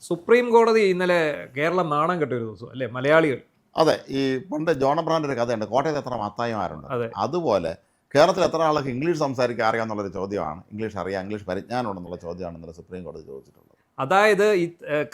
Supreme കോടതി ഇന്നലെ കേരളം നാണം കെട്ട ഒരു ദിവസം അല്ലേ മലയാളികൾ? അതെ, ഈ പണ്ട് ജോൺ അബ്രഹാമിൻ്റെ ഒരു കഥയുണ്ട്, കോട്ടയത്ത് എത്ര മത്തായിമാരുണ്ട്. അതെ. അതുപോലെ കേരളത്തിൽ എത്ര ആൾക്ക് ഇംഗ്ലീഷ് സംസാരിക്കാൻ അറിയാമെന്നുള്ളൊരു ചോദ്യമാണ്, ഇംഗ്ലീഷ് അറിയാം, ഇംഗ്ലീഷ് പരിജ്ഞാനം ഉണ്ടെന്നുള്ള ചോദ്യമാണ് ഇന്നലെ സുപ്രീം കോടതി ചോദിച്ചിട്ടുള്ളത്. അതായത് ഈ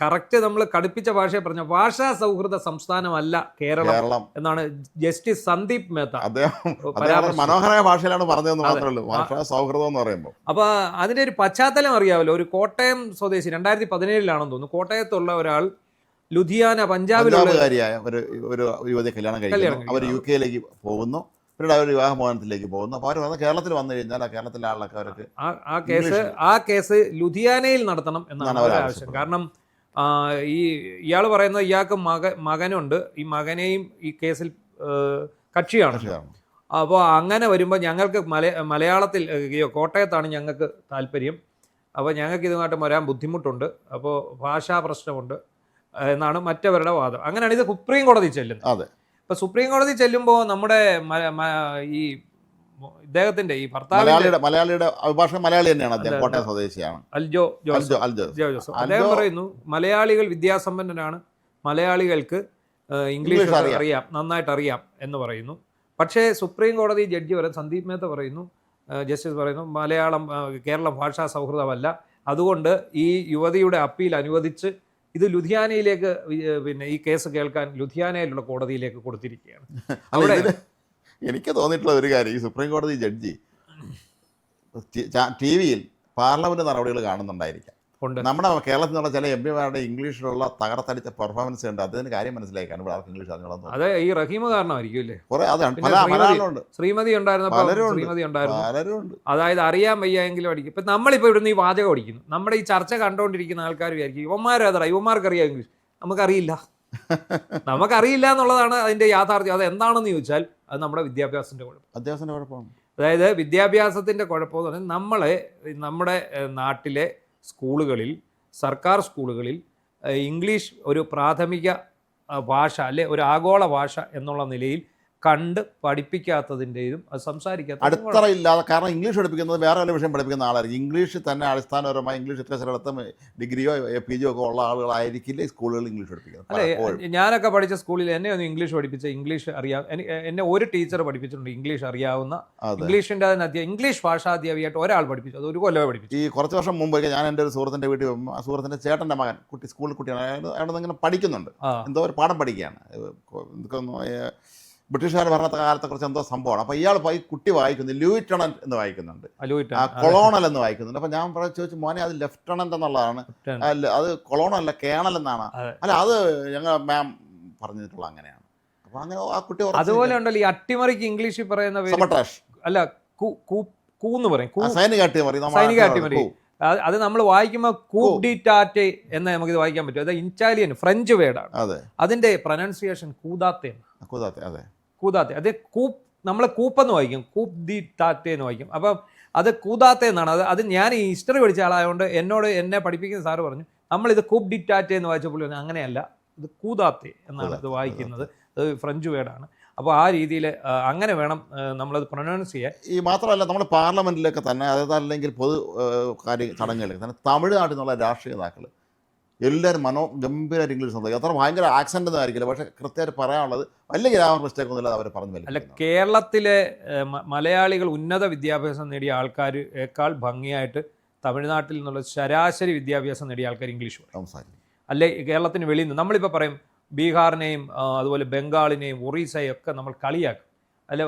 കറക്റ്റ് നമ്മൾ കടുപ്പിച്ച ഭാഷയെ പറഞ്ഞ ഭാഷാ സൗഹൃദ സംസ്ഥാനമല്ല കേരളം എന്നാണ് ജസ്റ്റിസ് സന്ദീപ് മേത്ത അദ്ദേഹം മനോഹരമായ ഭാഷയിലാണ് പറഞ്ഞതെന്ന് മാത്രമേ ഉള്ളൂ, ഭാഷാ സൗഹൃദം എന്ന് പറയുമ്പോൾ. അപ്പോൾ അതിൻ്റെ ഒരു പശ്ചാത്തലം അറിയാമല്ലോ. ഒരു കോട്ടയം സ്വദേശി 2017 തോന്നുന്നു, കോട്ടയത്തുള്ള ഒരാൾ ലുധിയാന പഞ്ചാബുകാരിയായ ഒരു യുവതി കല്യാണം കഴിക്കുന്നു. അവർ UK യിലേക്ക് പോകുന്നു, പിന്നീട് അവർ വിവാഹമോചനത്തിലേക്ക് പോകുന്നു. അപ്പോൾ അവർ വന്ന് കേരളത്തിൽ വന്നു കഴിഞ്ഞാൽ ആ കേരളത്തിലെ ആളൊക്കെ അവർക്ക് ആ കേസ് ലുധിയാനയിൽ നടത്തണം എന്നാണ് അവരുടെ ആവശ്യം. കാരണം ഇയാൾ പറയുന്നത് ഇയാൾക്ക് മകനുണ്ട്, ഈ മകനെയും ഈ കേസിൽ കക്ഷിയാണ്. അപ്പോൾ അങ്ങനെ വരുമ്പോൾ ഞങ്ങൾക്ക് മലയാളത്തിൽ കോട്ടയത്താണ് ഞങ്ങൾക്ക് താല്പര്യം, അപ്പോൾ ഞങ്ങൾക്ക് ഇതുമായിട്ട് വരാൻ ബുദ്ധിമുട്ടുണ്ട്, അപ്പോൾ ഭാഷാ പ്രശ്നമുണ്ട് എന്നാണ് മറ്റവരുടെ വാദം. അങ്ങനെയാണ് ഇത് സുപ്രീം കോടതി ചെല്ലുന്നത്. അതെ. ഇപ്പൊ സുപ്രീം കോടതി ചെല്ലുമ്പോൾ നമ്മുടെ ഈ ഇദ്ദേഹത്തിന്റെ ഈ ഭർത്താവിന്റെ മലയാളിയുടെ അഭിഭാഷകൻ മലയാളി തന്നെയാണ്, അദ്ദേഹം കോട്ടയം സ്വദേശിയാണ്, അൽജോ ജോസഫ്. അദ്ദേഹം പറയുന്നു മലയാളികൾ വിദ്യാസമ്പന്നരാണ്, മലയാളികൾക്ക് ഇംഗ്ലീഷ് അറിയാം, നന്നായിട്ട് അറിയാം എന്ന് പറയുന്നു. പക്ഷേ സുപ്രീം കോടതി ജഡ്ജി പറയുന്നു, സന്ദീപ് മേത്ത പറയുന്നു, ജസ്റ്റിസ് പറയുന്നു കേരളം ഭാഷാ സൗഹൃദമല്ല, അതുകൊണ്ട് ഈ യുവതിയുടെ അപ്പീൽ അനുവദിച്ച് ഇത് ലുധിയാനയിലേക്ക് പിന്നെ ഈ കേസ് കേൾക്കാൻ ലുധിയാനയിലുള്ള കോടതിയിലേക്ക് കൊടുത്തിരിക്കുകയാണ്. അവിടെ എനിക്ക് തോന്നിയിട്ടുള്ള ഒരു കാര്യം, ഈ സുപ്രീം കോടതി ജഡ്ജി TV-യിൽ പാർലമെന്റ് നടപടികൾ കാണുന്നുണ്ടായിരിക്കാം. നമ്മുടെ കേരളത്തിൽ നിന്നുള്ള ചില MP-മാരുടെ ഇംഗ്ലീഷിലുള്ള തകർത്തടിച്ച പെർഫോമൻസ് ഉണ്ട്, അതിന് കാര്യം മനസ്സിലാക്കാൻ ഇവിടെ ആർക്ക് ഇംഗ്ലീഷ് അറിഞ്ഞോളാം. അതെ, ഈ റഹീമ് കാരണമായിരിക്കും അല്ലേ? ശ്രീമതി ഉണ്ടായിരുന്നു. അതായത് അറിയാൻ വയ്യ എങ്കിലും അടിക്കും. ഇപ്പൊ നമ്മളിപ്പോ ഇവിടുന്ന് ഈ വാചകം അടിക്കുന്നു, നമ്മുടെ ഈ ചർച്ച കണ്ടുകൊണ്ടിരിക്കുന്ന ആൾക്കാർ വിചാരിക്കും ഇവന്മാർക്ക് അറിയാം ഇംഗ്ലീഷ്, നമുക്കറിയില്ല എന്നുള്ളതാണ് അതിന്റെ യാഥാർത്ഥ്യം. അത് എന്താണെന്ന് ചോദിച്ചാൽ അത് നമ്മുടെ വിദ്യാഭ്യാസത്തിന്റെ കുഴപ്പമാണ്. അതായത് വിദ്യാഭ്യാസത്തിന്റെ കുഴപ്പമെന്ന് പറഞ്ഞാൽ നമ്മുടെ നാട്ടിലെ സ്കൂളുകളിൽ, സർക്കാർ സ്കൂളുകളിൽ ഇംഗ്ലീഷ് ഒരു പ്രാഥമിക ഭാഷ അല്ലെ ഒരു ആഗോള ഭാഷ എന്നുള്ള നിലയിൽ കണ്ട് പഠിപ്പിക്കാത്തതിൻ്റെയും അത് സംസാരിക്കാത്ത അടിത്തറയില്ലാതെ. കാരണം ഇംഗ്ലീഷ് പഠിപ്പിക്കുന്നത് വേറെ വല്ല വിഷയം പഠിപ്പിക്കുന്ന ആളായിരിക്കും. ഇംഗ്ലീഷ് തന്നെ അടിസ്ഥാനപരമായി ഇംഗ്ലീഷ് ലിറ്ററേച്ചറിടത്തും ഡിഗ്രിയോ PGയോ ഒക്കെ ഉള്ള ആളുകളായിരിക്കില്ല സ്കൂളുകളിൽ ഇംഗ്ലീഷ് പഠിപ്പിക്കുന്നത്. അല്ലെ, ഞാനൊക്കെ പഠിച്ച സ്കൂളിൽ എന്നെ ഒന്ന് ഇംഗ്ലീഷ് പഠിപ്പിച്ച ഇംഗ്ലീഷ് എന്നെ ഒരു ടീച്ചർ പഠിപ്പിച്ചിട്ടുണ്ട്, ഇംഗ്ലീഷ് അറിയാവുന്ന, ഇംഗ്ലീഷിൻ്റെ ഇംഗ്ലീഷ് ഭാഷാധ്യാപികയായിട്ട് ഒരാൾ പഠിപ്പിച്ചു, അത് ഒരു കൊല്ലമേ പഠിപ്പിച്ചു. ഈ കുറച്ച് വർഷം മുമ്പ് ഞാൻ എൻ്റെ ഒരു സുഹൃത്തിൻ്റെ വീട്ടിൽ ആ സുഹൃത്തിൻ്റെ ചേട്ടൻ്റെ മകൻ സ്കൂളിൽ കുട്ടിയാണ്, അവിടെ ഇങ്ങനെ പഠിക്കുന്നുണ്ട്, എന്തോ ഒരു പാഠം പഠിക്കുകയാണ്, ബ്രിട്ടീഷുകാർ ഭരണ കാലത്തെക്കുറിച്ച് എന്തോ സംഭവമാണ്. അപ്പോൾ ഇയാൾ പോയി കുട്ടി വായിക്കുന്നു, ലൂയിറ്റണന്റ് എന്ന് വായിക്കുന്നുണ്ട്, കൊളോണൽ എന്ന് വായിക്കുന്നുണ്ട്. അപ്പോൾ ഞാൻ ചോദിച്ചു, മോനെ അത് ലെഫ്റ്റണന്റ് എന്നുള്ളതാണ്, അത് കൊളോണൽ അല്ല കേണൽ എന്നാണ്. അല്ല, അത് ഞങ്ങൾ മാം പറഞ്ഞിട്ടുള്ള അങ്ങനെയാണ്. അപ്പോൾ അങ്ങനെ ആ കുട്ടി അതുപോലെ ഉണ്ടല്ലോ ഈ അട്ടിമറിക്ക് ഇംഗ്ലീഷിൽ പറയുന്ന അല്ല കൂന്ന് പറയും, സൈനിക അട്ടിമറി. അത് നമ്മൾ വായിക്കുമ്പോൾ കൂപ് ഡി ടാറ്റെ എന്ന് നമുക്കിത് വായിക്കാൻ പറ്റും. അത് ഇറ്റാലിയൻ ഫ്രഞ്ച് വേർഡാണ്, അതിന്റെ പ്രൊനൗൺസിയേഷൻ കൂതാത്തെ. അത് നമ്മൾ കൂപ്പെന്ന് വായിക്കും, കൂപ്പ് ദി ടാറ്റെ എന്ന് വായിക്കും. അപ്പം അത് കൂതാത്തെ എന്നാണ്. അത് ഞാൻ ഈ ഹിസ്റ്ററി പഠിച്ച ആളായതുകൊണ്ട് എന്നെ പഠിപ്പിക്കുന്ന സാറ് പറഞ്ഞു, നമ്മളിത് കൂപ്പ് ഡി ടാറ്റെ എന്ന് വായിച്ചപ്പോൾ അങ്ങനെയല്ല, ഇത് കൂതാത്തെ എന്നാണ് ഇത് വായിക്കുന്നത്, അത് ഫ്രഞ്ച് വേർഡാണ്. അപ്പോൾ ആ രീതിയിൽ അങ്ങനെ വേണം നമ്മളത് പ്രൊനൗൺസ് ചെയ്യാൻ. ഈ മാത്രമല്ല, നമ്മൾ പാർലമെൻറ്റിലൊക്കെ തന്നെ, അതായത് അല്ലെങ്കിൽ പൊതു ചടങ്ങുകളിൽ തന്നെ തമിഴ്നാട്ടിൽ നിന്നുള്ള രാഷ്ട്രീയ നേതാക്കൾ എല്ലാവരും ഗംഭീരമായിട്ട് ഇംഗ്ലീഷ് സംസാരിക്കും. അത്ര ഭയങ്കര ആക്സെൻ്റ് ഒന്നും ആയിരിക്കില്ല, പക്ഷേ കൃത്യമായിട്ട് പറയാനുള്ളത് വലിയ ഗ്രാമർ മിസ്റ്റേക്ക് ഒന്നുമില്ല അവർ പറഞ്ഞു. അല്ല, കേരളത്തിലെ മലയാളികൾ ഉന്നത വിദ്യാഭ്യാസം നേടിയ ആൾക്കാരേക്കാൾ ഭംഗിയായിട്ട് തമിഴ്നാട്ടിൽ നിന്നുള്ള ശരാശരി വിദ്യാഭ്യാസം നേടിയ ആൾക്കാർ ഇംഗ്ലീഷ് സംസാരിക്കും. അല്ലെ, കേരളത്തിന് വെളിയിൽ നിന്ന് നമ്മളിപ്പോൾ പറയും ബീഹാറിനെയും അതുപോലെ ബംഗാളിനെയും ഒറീസയും ഒക്കെ നമ്മൾ കളിയാക്കും, അല്ല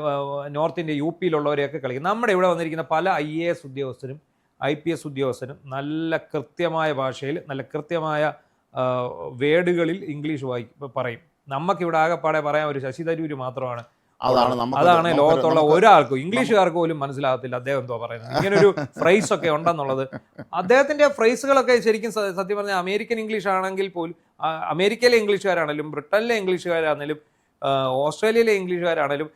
നോർത്ത് ഇന്ത്യ UP-യിലുള്ളവരെയൊക്കെ കളിക്കും. നമ്മുടെ ഇവിടെ വന്നിരിക്കുന്ന പല IAS ഉദ്യോഗസ്ഥരും IPS ഉദ്യോഗസ്ഥരും നല്ല കൃത്യമായ ഭാഷയിൽ, നല്ല കൃത്യമായ വേർഡുകളിൽ ഇംഗ്ലീഷ് പറയും. നമുക്കിവിടെ ആകെപ്പാടെ പറയാൻ ഒരു ശശി തരൂര് മാത്രമാണ്. അതാണ് ലോകത്തുള്ള ഒരാൾക്കും, ഇംഗ്ലീഷുകാർക്ക് പോലും മനസ്സിലാകത്തില്ല അദ്ദേഹം എന്തോ പറയുന്നത്. ഇങ്ങനൊരു ഫ്രൈസ് ഒക്കെ ഉണ്ടെന്നുള്ളത്. അദ്ദേഹത്തിന്റെ ഫ്രൈസുകളൊക്കെ ശരിക്കും സത്യം പറഞ്ഞാൽ അമേരിക്കൻ ഇംഗ്ലീഷ് ആണെങ്കിൽ പോലും, അമേരിക്കയിലെ ഇംഗ്ലീഷുകാരാണെങ്കിലും ബ്രിട്ടനിലെ ഇംഗ്ലീഷുകാരാണെങ്കിലും ഓസ്ട്രേലിയയിലെ ഇംഗ്ലീഷുകാരാണെങ്കിലും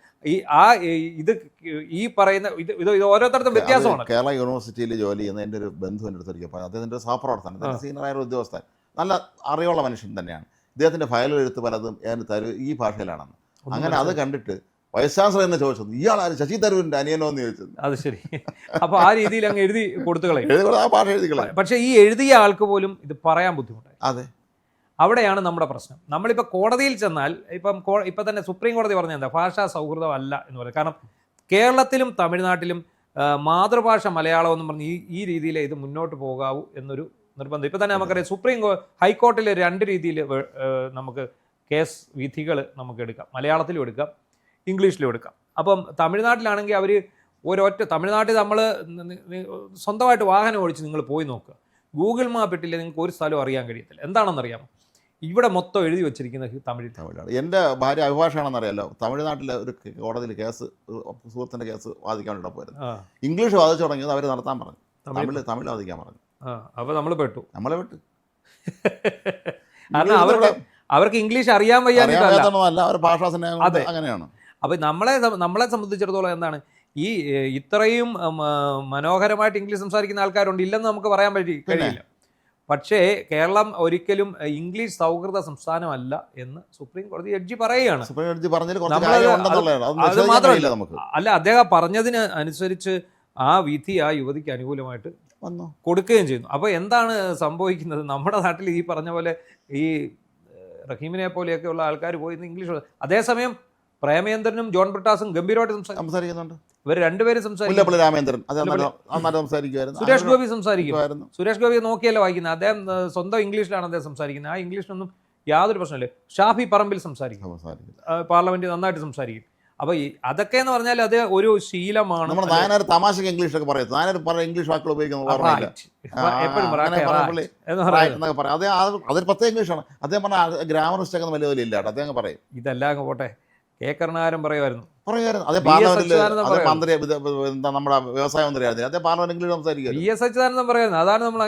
ഈ പറയുന്ന ഇത് ഓരോരുത്തർക്കും വ്യത്യാസമാണ്. കേരള യൂണിവേഴ്സിറ്റിയിൽ ജോലി ചെയ്യുന്ന എൻ്റെ ഒരു ബന്ധുവിൻ്റെ അടുത്ത് അദ്ദേഹത്തിൻ്റെ ഒരു സഹപ്രവർത്തനം, സീനിയറായ ഒരു ഉദ്യോഗസ്ഥൻ, നല്ല അറിവുള്ള മനുഷ്യൻ തന്നെയാണ്. ഇദ്ദേഹത്തിൻ്റെ ഫയൽ എഴുത്ത് പലതും ഈ ഭാഷയിലാണെന്ന്. അങ്ങനെ അത് കണ്ടിട്ട് വൈസ് ചാൻസലർ എന്നെ ചോദിച്ചത്, ഇയാളാണ് ശശി തരൂരിൻ്റെ അനിയനോ എന്ന് ചോദിച്ചത്. അത് ശരി. അപ്പോൾ ആ രീതിയിൽ അങ്ങ് എഴുതി കൊടുത്തുകളെ. ആ ഭാഷ എഴുതികളെ. പക്ഷേ ഈ എഴുതിയ ആൾക്ക് പോലും ഇത് പറയാൻ ബുദ്ധിമുട്ടായി. അതെ, അവിടെയാണ് നമ്മുടെ പ്രശ്നം. നമ്മളിപ്പോൾ കോടതിയിൽ ചെന്നാൽ ഇപ്പം തന്നെ സുപ്രീം കോടതി പറഞ്ഞ എന്താ, ഭാഷാ സൗഹൃദമല്ല എന്ന് പറയും. കാരണം കേരളത്തിലും തമിഴ്നാട്ടിലും മാതൃഭാഷ മലയാളം എന്ന് പറഞ്ഞ് ഈ രീതിയിൽ ഇത് മുന്നോട്ട് പോകാവൂ എന്നൊരു നിർബന്ധം. ഇപ്പം തന്നെ നമുക്കറിയാം ഹൈക്കോർട്ടിൽ 2 രീതിയിൽ നമുക്ക് കേസ് വിധികൾ നമുക്ക് എടുക്കാം. മലയാളത്തിലും എടുക്കാം, ഇംഗ്ലീഷിലും എടുക്കാം. അപ്പം തമിഴ്നാട്ടിലാണെങ്കിൽ അവർ തമിഴ്നാട്ടിൽ നമ്മൾ സ്വന്തമായിട്ട് വാഹനം ഓടിച്ച് നിങ്ങൾ പോയി നോക്കുക, ഗൂഗിൾ മാപ്പ് ഇട്ടില്ല നിങ്ങൾക്ക് ഒരു സ്ഥലവും അറിയാൻ കഴിയത്തില്ല. എന്താണെന്നറിയാമോ, ഇവിടെ മൊത്തം എഴുതി വെച്ചിരിക്കുന്നത് തമിഴാണ്. എൻ്റെ ഭാര്യ അഭിഭാഷകനാണെന്നറിയാലോ, തമിഴ്നാട്ടിലെ ഒരു കോടതിയിൽ സുഹൃത്തിൻ്റെ കേസ് വാദിക്കാൻ വേണ്ടി പോയിരുന്നു. ഇംഗ്ലീഷ് വാദിച്ചു തുടങ്ങിയത് അവർ നടത്താൻ പറഞ്ഞു, തമിഴ് വാദിക്കാൻ പറഞ്ഞു. അപ്പോൾ നമ്മളെ പെട്ടു. കാരണം അവർക്ക് ഇംഗ്ലീഷ് അറിയാൻ വയ്യാന്നല്ല, അവർ ഭാഷാ സ്നേഹം അങ്ങനെയാണ്. അപ്പം നമ്മളെ സംബന്ധിച്ചിടത്തോളം എന്താണ്, ഈ ഇത്രയും മനോഹരമായിട്ട് ഇംഗ്ലീഷ് സംസാരിക്കുന്ന ആൾക്കാരുണ്ട്, ഇല്ലെന്ന് നമുക്ക് പറയാൻ കഴിയില്ല. പക്ഷേ കേരളം ഒരിക്കലും ഇംഗ്ലീഷ് സൗഹൃദ സംസ്ഥാനമല്ല എന്ന് സുപ്രീം കോടതി ജഡ്ജി പറയുകയാണ്. അത് മാത്രമല്ല, അല്ല, അദ്ദേഹം പറഞ്ഞതിന് അനുസരിച്ച് ആ വിധി ആ യുവതിക്ക് അനുകൂലമായിട്ട് കൊടുക്കുകയും ചെയ്യുന്നു. അപ്പോൾ എന്താണ് സംഭവിക്കുന്നത്, നമ്മുടെ നാട്ടിൽ ഈ പറഞ്ഞ പോലെ ഈ റഹീമിനെ പോലെയൊക്കെ ഉള്ള ആൾക്കാർ പോയി ഇംഗ്ലീഷ്, അതേസമയം പ്രേമേന്ദ്രനും ജോൺ ബ്രിട്ടാസും ഗംഭീരമായിട്ട് സംസാരിക്കുന്നുണ്ട്. ഇവർ രണ്ടുപേരും സംസാരിക്കും. സുരേഷ് ഗോപി സംസാരിക്കും. സുരേഷ് ഗോപി നോക്കിയല്ലേ വായിക്കുന്നത്, അദ്ദേഹം സ്വന്തം ഇംഗ്ലീഷിലാണ് അദ്ദേഹം സംസാരിക്കുന്നത്. ആ ഇംഗ്ലീഷിനൊന്നും യാതൊരു പ്രശ്നമില്ല. ഷാഫി പറമ്പിൽ സംസാരിക്കും, പാർലമെന്റിൽ നന്നായിട്ട് സംസാരിക്കും. അപ്പൊ അതൊക്കെ എന്ന് പറഞ്ഞാൽ അത് ഒരു ശീലമാണ്. തമാശക്ക് ഇംഗ്ലീഷൊക്കെ പറയുന്നത് ഇംഗ്ലീഷ് വാക്കുകൾ ഉപയോഗിക്കുന്നത് അതൊരു പ്രത്യേക ഇംഗ്ലീഷാണ്. അദ്ദേഹം പറഞ്ഞ ഗ്രാമർ മിസ്റ്റേക്ക് ഒന്നും വലിയ ഇല്ല, അദ്ദേഹം പറയും. ഇതെല്ലാം പോട്ടെ, കെ കരുണാകരൻ പറയുമായിരുന്നു. അതേ പാർലമെന്റിൽ മന്ത്രി നമ്മുടെ വ്യവസായ മന്ത്രി ആയിരുന്നു, അതേ പാർലമെന്റ് ഇംഗ്ലീഷ് സംസാരിക്കും. VS അച്യുതാനന്ദൻ പറയുന്നത് അതാണ് നമ്മൾ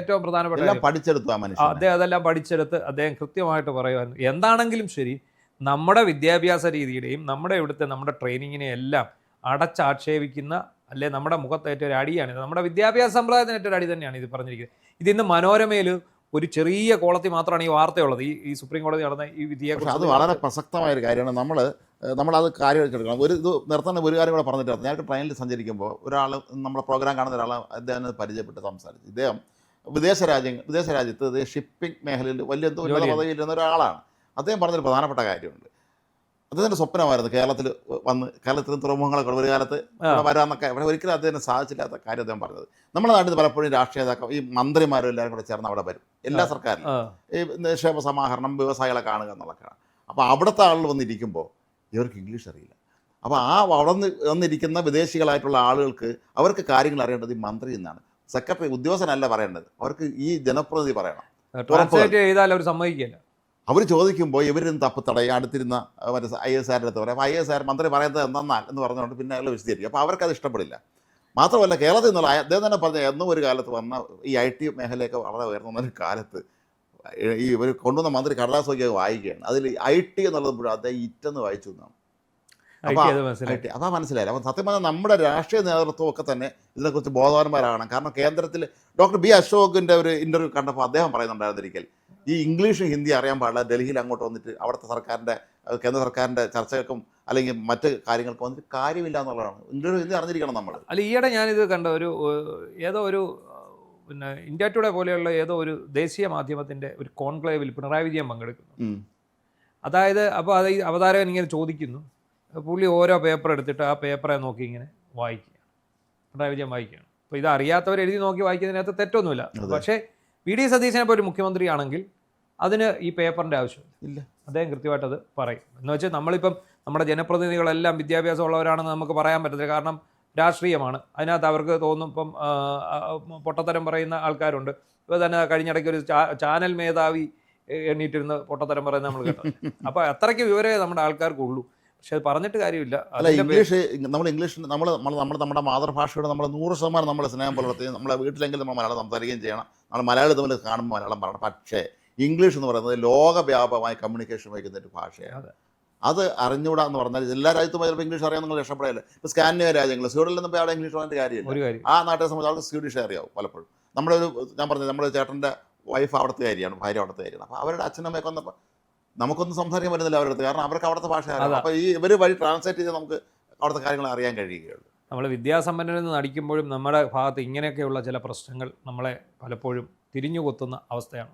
ഏറ്റവും പ്രധാനപ്പെട്ട പഠിച്ചെടുത്തു. അദ്ദേഹം അതെല്ലാം പഠിച്ചെടുത്ത് അദ്ദേഹം കൃത്യമായിട്ട് പറയുമായിരുന്നു. എന്താണെങ്കിലും ശരി, നമ്മുടെ വിദ്യാഭ്യാസ രീതിയുടെയും നമ്മുടെ ട്രെയിനിങ്ങിനെ എല്ലാം അടച്ചാക്ഷേപിക്കുന്ന, അല്ലെ നമ്മുടെ മുഖത്തേറ്റ ഒരു അടിയാണിത്. നമ്മുടെ വിദ്യാഭ്യാസ സമ്പ്രദായത്തിന് ഏറ്റൊരു അടി തന്നെയാണ് ഇത് പറഞ്ഞിരിക്കുന്നത്. ഇതിന്ന് മനോരമയിൽ ഒരു ചെറിയ കോളത്തിൽ മാത്രമാണ് ഈ വാർത്തയുള്ളത്, ഈ സുപ്രീം കോടതി നടന്ന ഈ വിധിയെ. അത് വളരെ പ്രസക്തമായ ഒരു കാര്യമാണ്. നമ്മളത് കാര്യം എടുക്കണം. ഇത് നിർത്തുന്ന ഒരു കാര്യം കൂടെ പറഞ്ഞിട്ട്, ഞങ്ങൾക്ക് ട്രെയിനിൽ സഞ്ചരിക്കുമ്പോൾ ഒരാൾ, നമ്മുടെ പ്രോഗ്രാം കാണുന്ന ഒരാൾ അദ്ദേഹം പരിചയപ്പെട്ട് സംസാരിച്ചു. ഇദ്ദേഹം വിദേശ രാജ്യത്ത് ഷിപ്പിംഗ് മേഖലയിൽ വലിയ പദവിയിലിരുന്ന ഒരാളാണ്. അദ്ദേഹം പറഞ്ഞൊരു പ്രധാനപ്പെട്ട കാര്യമുണ്ട്. അദ്ദേഹത്തിൻ്റെ സ്വപ്നമായിരുന്നു കേരളത്തിൽ തുറമുഖങ്ങളൊക്കെ ഒരു കാലത്ത് വരാമെന്നൊക്കെ. അവിടെ ഒരിക്കലും അദ്ദേഹത്തിന് സാധിച്ചില്ലാത്ത കാര്യം അദ്ദേഹം പറഞ്ഞത്. നമ്മുടെ നാട്ടിൽ പലപ്പോഴും രാഷ്ട്രീയ നേതാക്കൾ, ഈ മന്ത്രിമാരും എല്ലാവരും കൂടെ ചേർന്ന് അവിടെ വരും, എല്ലാ സർക്കാരിലും ഈ നിക്ഷേപ സമാഹരണം, വ്യവസായികളെ കാണുക എന്നുള്ളതൊക്കെയാണ്. അപ്പോൾ അവിടുത്തെ ആളുകൾ വന്നിരിക്കുമ്പോൾ ഇവർക്ക് ഇംഗ്ലീഷ് അറിയില്ല. അപ്പോൾ അവിടെ വന്നിരിക്കുന്ന വിദേശികളായിട്ടുള്ള ആളുകൾക്ക് അവർക്ക് കാര്യങ്ങൾ അറിയേണ്ടത് ഈ മന്ത്രി എന്നാണ്, സെക്രട്ടറി, ഉദ്യോഗസ്ഥനല്ല പറയേണ്ടത്. അവർക്ക് ഈ ജനപ്രതിനിധി പറയണം. അവർ സമ്മതിക്കില്ല. അവർ ചോദിക്കുമ്പോൾ ഇവരും തടയും. അടുത്തിരുന്ന IAS അടുത്ത് പറയും. അപ്പോൾ IAS മന്ത്രി പറയുന്നത് എന്നാൽ എന്ന് പറഞ്ഞുകൊണ്ട് പിന്നെ അയാൾ വിശദീകരിക്കും. അപ്പോൾ അവർക്കത് ഇഷ്ടപ്പെടില്ല. മാത്രമല്ല, കേരളത്തിൽ നിന്നുള്ള അദ്ദേഹം തന്നെ പറഞ്ഞ എന്നും ഒരു കാലത്ത് വന്ന ഈ IT മേഖലയൊക്കെ വളരെ ഉയർന്ന ഒരു കാലത്ത് ഈ ഇവർ കൊണ്ടുവന്ന മന്ത്രി കടലാസ് നോക്കിയൊക്കെ വായിക്കുകയാണ്. അതിൽ IT എന്നുള്ളത് മുഴുവൻ അദ്ദേഹം ഇറ്റെന്ന് വായിച്ചു എന്നാണ്. അപ്പോൾ മനസ്സിലായില്ല. അപ്പോൾ സത്യം പറഞ്ഞാൽ നമ്മുടെ രാഷ്ട്രീയ നേതൃത്വമൊക്കെ തന്നെ ഇതിനെക്കുറിച്ച് ബോധവാന്മാരാകണം. കാരണം കേന്ദ്രത്തിൽ ഡോക്ടർ B. അശോകിൻ്റെ ഒരു ഇൻ്റർവ്യൂ കണ്ടപ്പോൾ അദ്ദേഹം പറയുന്നുണ്ടായിരുന്നിരിക്കൽ ഈ ഇംഗ്ലീഷും ഹിന്ദി അറിയാൻ പാടില്ല, ഡൽഹിയിൽ അങ്ങോട്ട് വന്നിട്ട് അവിടുത്തെ കേന്ദ്ര സർക്കാരിൻ്റെ ചർച്ചകൾക്കും അല്ലെങ്കിൽ മറ്റ് കാര്യങ്ങൾക്കും വന്നിട്ട് കാര്യമില്ല എന്നുള്ളതാണ്. ഇംഗ്ലീഷ് ഹിന്ദി അറിഞ്ഞിരിക്കണം നമ്മൾ. അല്ല, ഈയിടെ ഞാനിത് കണ്ട ഏതോ ഒരു ഇന്ത്യ ടുഡേ പോലെയുള്ള ഏതോ ഒരു ദേശീയ മാധ്യമത്തിൻ്റെ ഒരു കോൺക്ലേവിൽ പിണറായി വിജയൻ പങ്കെടുക്കുന്നു. അതായത് അപ്പോൾ അവതാരകൻ ഇങ്ങനെ ചോദിക്കുന്നു, പുള്ളി ഓരോ പേപ്പർ എടുത്തിട്ട് ആ പേപ്പറെ നോക്കി ഇങ്ങനെ വായിക്കുകയാണ്, പിണറായി വിജയൻ വായിക്കുകയാണ്. അപ്പോൾ ഇത് അറിയാത്തവർ എഴുതി നോക്കി വായിക്കുന്നതിനകത്ത് തെറ്റൊന്നുമില്ല. പക്ഷേ VD സതീശനെ ഇപ്പോൾ ഒരു മുഖ്യമന്ത്രിയാണെങ്കിൽ അതിന് ഈ പേപ്പറിൻ്റെ ആവശ്യമില്ല. അദ്ദേഹം കൃത്യമായിട്ടത് പറയും. എന്ന് വെച്ചാൽ നമ്മളിപ്പം നമ്മുടെ ജനപ്രതിനിധികളെല്ലാം വിദ്യാഭ്യാസമുള്ളവരാണെന്ന് നമുക്ക് പറയാൻ പറ്റത്തില്ല. കാരണം രാഷ്ട്രീയമാണ്. അതിനകത്ത് അവർക്ക് തോന്നും ഇപ്പം പൊട്ടത്തരം പറയുന്ന ആൾക്കാരുണ്ട്. ഇപ്പോൾ തന്നെ കഴിഞ്ഞിടയ്ക്ക് ഒരു ചാനൽ മേധാവി എണ്ണീറ്റിരുന്ന് പൊട്ടത്തരം പറയുന്നത് നമ്മൾ കേട്ടത്. അപ്പോൾ അത്രയ്ക്ക് വിവരമേ നമ്മുടെ ആൾക്കാർക്കുള്ളൂ. പക്ഷെ അത് പറഞ്ഞിട്ട് കാര്യമില്ല. അല്ല, ഇംഗ്ലീഷ് നമ്മുടെ മാതൃഭാഷയോട് നമ്മൾ 100% നമ്മൾ സ്നേഹം പുലർത്തുകയും നമ്മളെ വീട്ടിലെങ്കിലും നമ്മൾ മലയാളം സംസാരിക്കുകയും ചെയ്യണം. നമ്മൾ മലയാളി തമ്മിൽ കാണുമ്പോൾ മലയാളം പറയണം. പക്ഷേ ഇംഗ്ലീഷ് എന്ന് പറയുന്നത് ലോകവ്യാപകമായി കമ്മ്യൂണിക്കേഷൻ വഹിക്കുന്ന ഒരു ഭാഷയാണ്. അത് അറിഞ്ഞുകൂടാ എന്ന് പറഞ്ഞാൽ എല്ലാ രാജ്യത്തും ചിലപ്പോൾ ഇംഗ്ലീഷ് അറിയാൻ നിങ്ങൾ രക്ഷപ്പെടില്ല. ഇപ്പോൾ സ്കാൻഡിനേവിയൻ രാജ്യങ്ങൾ, സ്വീഡനിൽ നിന്നും അവിടെ ഇംഗ്ലീഷ് പറഞ്ഞിട്ട് കാര്യമില്ല. ആ നാട്ടിലെ സംബന്ധിച്ച് അവർക്ക് സ്വീഡിഷ് അറിയാവും പലപ്പോഴും. ഞാൻ പറഞ്ഞത് നമ്മുടെ ചേട്ടൻ്റെ വൈഫ് അവിടുത്തെ കാര്യമാണ്, ഭാര്യ അവിടുത്തെ കാര്യമാണ്. അപ്പോൾ അവരുടെ അച്ഛനമ്മയൊക്കെ വന്നപ്പോൾ നമുക്കൊന്നും സംസാരിക്കാൻ പറ്റുന്നില്ല അവരുടെ അടുത്ത്. കാരണം അവർക്ക് അവിടുത്തെ ഭാഷ അറിയാം. അപ്പോൾ ഇവർ വഴി ട്രാൻസ്ലേറ്റ് ചെയ്ത് നമുക്ക് അവിടുത്തെ കാര്യങ്ങൾ അറിയാൻ കഴിയുകയുള്ളൂ. നമ്മൾ വിദ്യാസമ്പന്നരെന്ന് നടിക്കുമ്പോഴും നമ്മുടെ ഭാഗത്ത് ഇങ്ങനെയൊക്കെയുള്ള ചില പ്രശ്നങ്ങൾ നമ്മളെ പലപ്പോഴും തിരിഞ്ഞുകൊത്തുന്ന അവസ്ഥയാണ്.